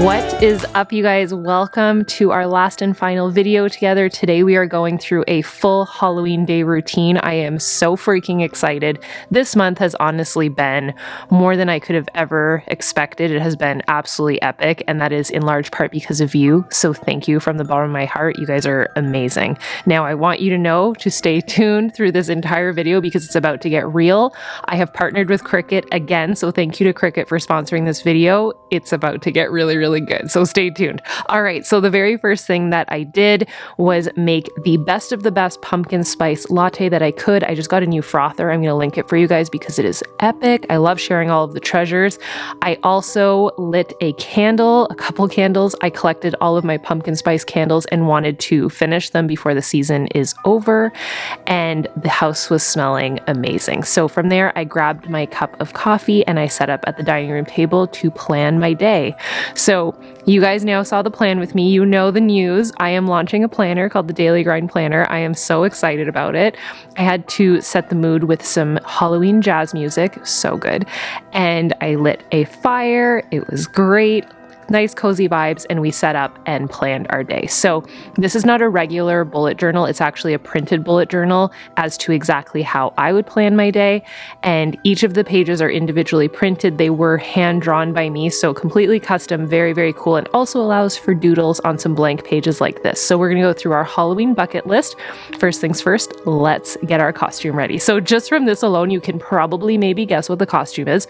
What is up, you guys? Welcome to our last and final video together. Today we are going through a full Halloween day routine. I am so freaking excited. This month has honestly been more than I could have ever expected. It has been absolutely epic, and that is in large part because of you. So thank you from the bottom of my heart. You guys are amazing. Now I want you to know to stay tuned through this entire video because it's about to get real. I have partnered with Cricut again, so thank you to Cricut for sponsoring this video. It's about to get really good. So stay tuned. All right. So the very first thing that I did was make the best of the best pumpkin spice latte that I could. I just got a new frother. I'm going to link it for you guys because it is epic. I love sharing all of the treasures. I also lit a candle, a couple candles. I collected all of my pumpkin spice candles and wanted to finish them before the season is over. And the house was smelling amazing. So from there, I grabbed my cup of coffee and I set up at the dining room table to plan my day. So you guys now saw the plan with me. You know the news. I am launching a planner called the Daily Grind Planner. I am so excited about it. I had to set the mood with some Halloween jazz music. So good. And I lit a fire. It was great. Nice cozy vibes, and we set up and planned our day. So this is not a regular bullet journal. It's actually a printed bullet journal as to exactly how I would plan my day. And each of the pages are individually printed. They were hand drawn by me, so completely custom, very cool, and also allows for doodles on some blank pages like this. So we're gonna go through our Halloween bucket list. First things first, let's get our costume ready. So just from this alone, you can probably maybe guess what the costume is.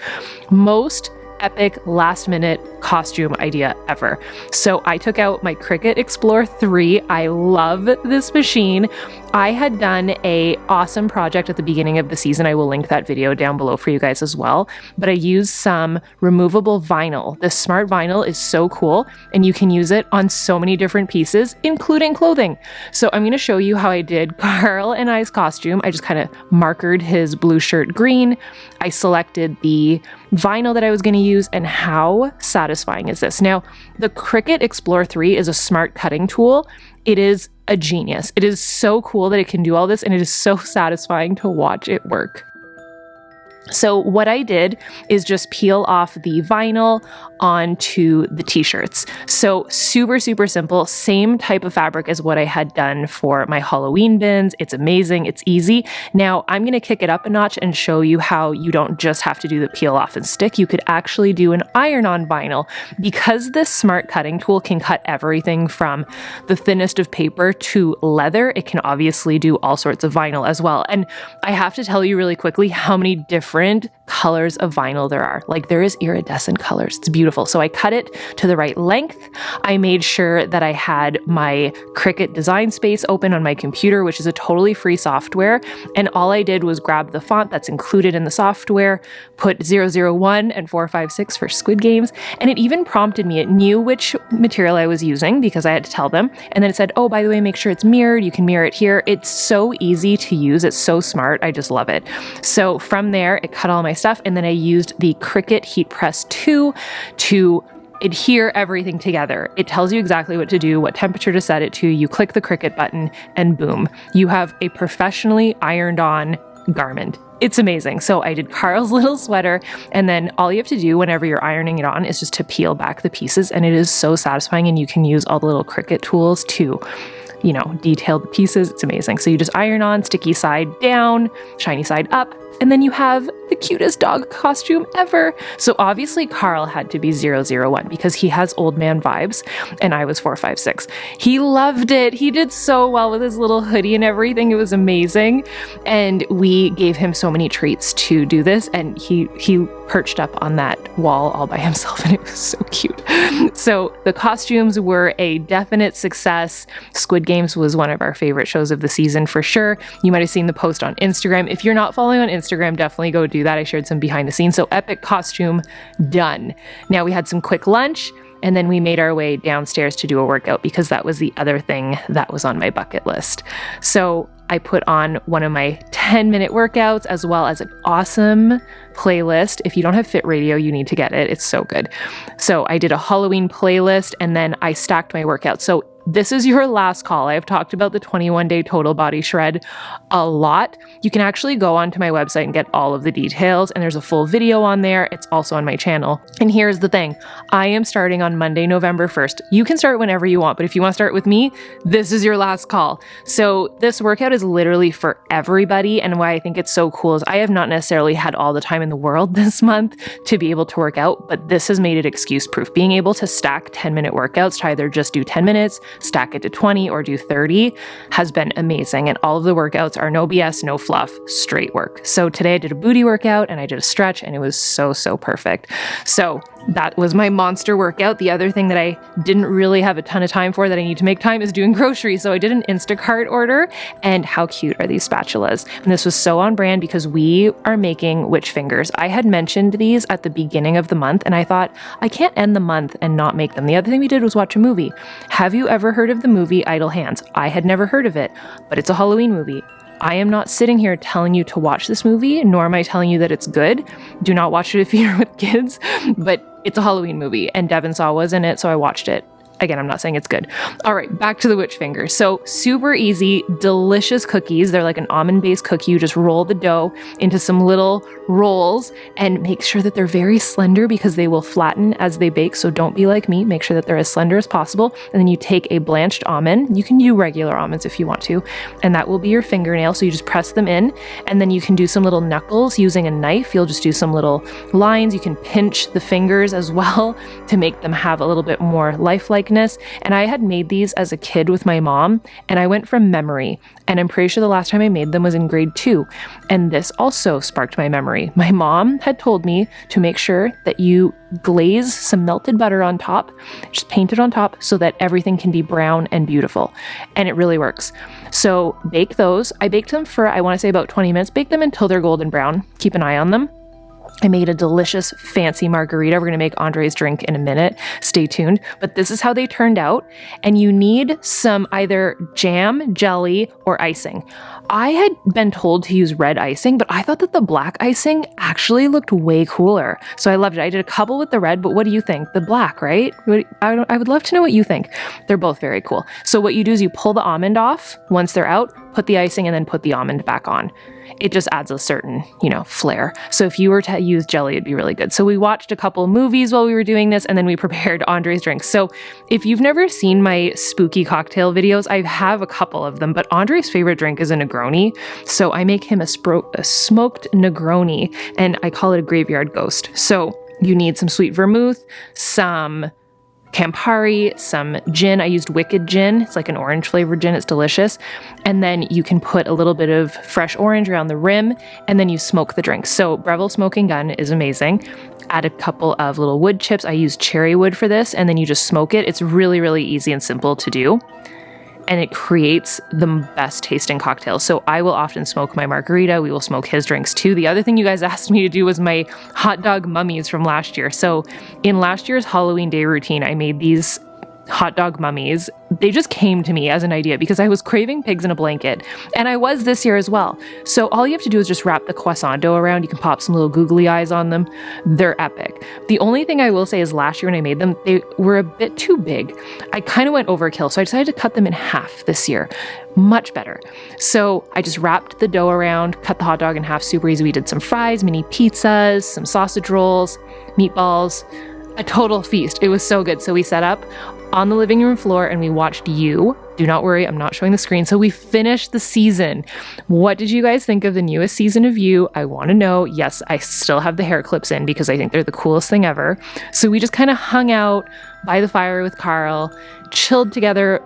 Most epic last minute costume idea ever. So I took out my Cricut Explore 3. I love this machine. I had done a awesome project at the beginning of the season. I will link that video down below for you guys as well. But I used some removable vinyl. This smart vinyl is so cool and you can use it on so many different pieces, including clothing. So I'm going to show you how I did Carl and I's costume. I just kind of markered his blue shirt green. I selected the vinyl that I was going to use, and how satisfying is this? Now, the Cricut Explore 3 is a smart cutting tool. It is a genius. It is so cool that it can do all this, and it is so satisfying to watch it work. So what I did is just peel off the vinyl onto the t-shirts. So super simple, same type of fabric as what I had done for my Halloween bins. It's amazing. It's easy. Now I'm going to kick it up a notch and show you how you don't just have to do the peel off and stick. You could actually do an iron on vinyl because this smart cutting tool can cut everything from the thinnest of paper to leather. It can obviously do all sorts of vinyl as well. And I have to tell you really quickly how many different colors of vinyl there are. Like, there is iridescent colors. It's beautiful. So I cut it to the right length. I made sure that I had my Cricut Design Space open on my computer, which is a totally free software. And all I did was grab the font that's included in the software, put 001 and 456 for Squid Games. And it even prompted me. It knew which material I was using because I had to tell them. And then it said, oh, by the way, make sure it's mirrored. You can mirror it here. It's so easy to use. It's so smart. I just love it. So from there, it cut all my stuff, and then I used the Cricut Heat Press 2 to adhere everything together. It tells you exactly what to do, what temperature to set it to. You click the Cricut button and boom, you have a professionally ironed on garment. It's amazing. So I did Carl's little sweater, and then all you have to do whenever you're ironing it on is just to peel back the pieces, and it is so satisfying, and you can use all the little Cricut tools to, you know, detail the pieces. It's amazing. So you just iron on, sticky side down, shiny side up, and then you have the cutest dog costume ever. So obviously Carl had to be 001 because he has old man vibes, and I was 456. He loved it. He did so well with his little hoodie and everything. It was amazing. And we gave him so many treats to do this, and he perched up on that wall all by himself, and it was so cute. So the costumes were a definite success. Squid Games was one of our favorite shows of the season for sure. You might have seen the post on Instagram. If you're not following on Instagram, definitely go do that. I shared some behind the scenes. So epic costume done. Now we had some quick lunch, and then we made our way downstairs to do a workout because that was the other thing that was on my bucket list. So I put on one of my 10-minute workouts as well as an awesome playlist. If you don't have Fit Radio, you need to get it. It's so good. So I did a Halloween playlist, and then I stacked my workouts. So this is your last call. I've talked about the 21-day total body shred a lot. You can actually go onto my website and get all of the details, and there's a full video on there. It's also on my channel. And here's the thing. I am starting on Monday, November 1st. You can start whenever you want, but if you want to start with me, this is your last call. So this workout is literally for everybody, and why I think it's so cool is I have not necessarily had all the time in the world this month to be able to work out, but this has made it excuse proof. Being able to stack 10-minute workouts to either just do 10 minutes, stack it to 20, or do 30 has been amazing. And all of the workouts are no BS, no fluff, straight work. So today I did a booty workout and I did a stretch, and it was so perfect. So that was my monster workout. The other thing that I didn't really have a ton of time for that I need to make time is doing groceries. So I did an Instacart order, and how cute are these spatulas? And this was so on brand because we are making witch fingers. I had mentioned these at the beginning of the month, and I thought I can't end the month and not make them. The other thing we did was watch a movie. Have you ever heard of the movie Idle Hands? I had never heard of it, but it's a Halloween movie. I am not sitting here telling you to watch this movie, nor am I telling you that it's good. Do not watch it if you're with kids, but it's a Halloween movie, and Devin Saw was in it, so I watched it. Again, I'm not saying it's good. All right, back to the witch fingers. So super easy, delicious cookies. They're like an almond-based cookie. You just roll the dough into some little rolls and make sure that they're very slender because they will flatten as they bake. So don't be like me. Make sure that they're as slender as possible. And then you take a blanched almond. You can do regular almonds if you want to, and that will be your fingernail. So you just press them in, and then you can do some little knuckles using a knife. You'll just do some little lines. You can pinch the fingers as well to make them have a little bit more lifelike. And I had made these as a kid with my mom, and I went from memory, and I'm pretty sure the last time I made them was in grade 2. And this also sparked my memory. My mom had told me to make sure that you glaze some melted butter on top, just paint it on top so that everything can be brown and beautiful. And it really works. So bake those. I baked them for, I want to say about 20 minutes. Bake them until they're golden brown. Keep an eye on them. I made a delicious fancy margarita. We're going to make Andre's drink in a minute. Stay tuned. But this is how they turned out. And you need some either jam, jelly, or icing. I had been told to use red icing, but I thought that the black icing actually looked way cooler. So I loved it. I did a couple with the red, but what do you think? The black, right? I would love to know what you think. They're both very cool. So what you do is you pull the almond off once they're out, put the icing, and then put the almond back on. It just adds a certain, flair. So if you were to use jelly, it'd be really good. So we watched a couple movies while we were doing this, and then we prepared Andre's drinks. So if you've never seen my spooky cocktail videos, I have a couple of them, but Andre's favorite drink is a Negroni. So I make him a smoked Negroni, and I call it a graveyard ghost. So you need some sweet vermouth, some Campari, some gin. I used Wicked gin. It's like an orange flavored gin. It's delicious. And then you can put a little bit of fresh orange around the rim, and then you smoke the drink. So Breville Smoking Gun is amazing. Add a couple of little wood chips. I use cherry wood for this, and then you just smoke it. It's really, really easy and simple to do. And it creates the best tasting cocktails. So I will often smoke my margarita. We will smoke his drinks too. The other thing you guys asked me to do was my hot dog mummies from last year. So in last year's Halloween day routine, I made these hot dog mummies. They just came to me as an idea because I was craving pigs in a blanket, and I was this year as well. So all you have to do is just wrap the croissant dough around. You can pop some little googly eyes on them. They're epic. The only thing I will say is last year when I made them, they were a bit too big. I kind of went overkill, so I decided to cut them in half this year. Much better. So I just wrapped the dough around, cut the hot dog in half, super easy. We did some fries, mini pizzas, some sausage rolls, meatballs, a total feast. It was so good. So we set up on the living room floor and we watched You. Do not worry, I'm not showing the screen. So we finished the season. What did you guys think of the newest season of You? I want to know. Yes, I still have the hair clips in because I think they're the coolest thing ever. So we just kind of hung out by the fire with Carl, chilled together.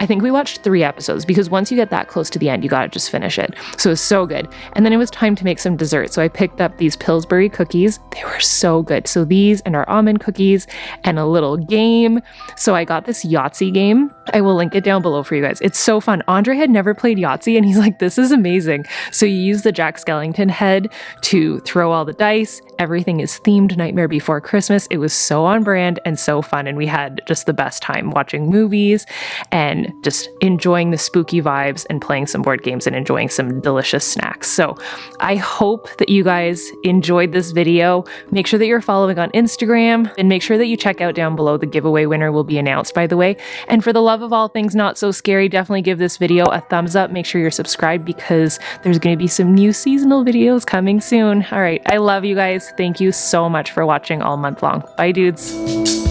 I think we watched 3 episodes because once you get that close to the end, you gotta just finish it. So it was so good. And then it was time to make some dessert. So I picked up these Pillsbury cookies. They were so good. So these and our almond cookies and a little game. So I got this Yahtzee game. I will link it down below for you guys. It's so fun. Andre had never played Yahtzee and he's like, this is amazing. So you use the Jack Skellington head to throw all the dice. Everything is themed Nightmare Before Christmas. It was so on brand and so fun. And we had just the best time watching movies and just enjoying the spooky vibes and playing some board games and enjoying some delicious snacks. So I hope that you guys enjoyed this video. Make sure that you're following on Instagram and make sure that you check out down below. The giveaway winner will be announced announced, by the way. And for the love of all things not so scary, definitely give this video a thumbs up. Make sure you're subscribed because there's going to be some new seasonal videos coming soon. All right, I love you guys. Thank you so much for watching all month long. Bye, dudes.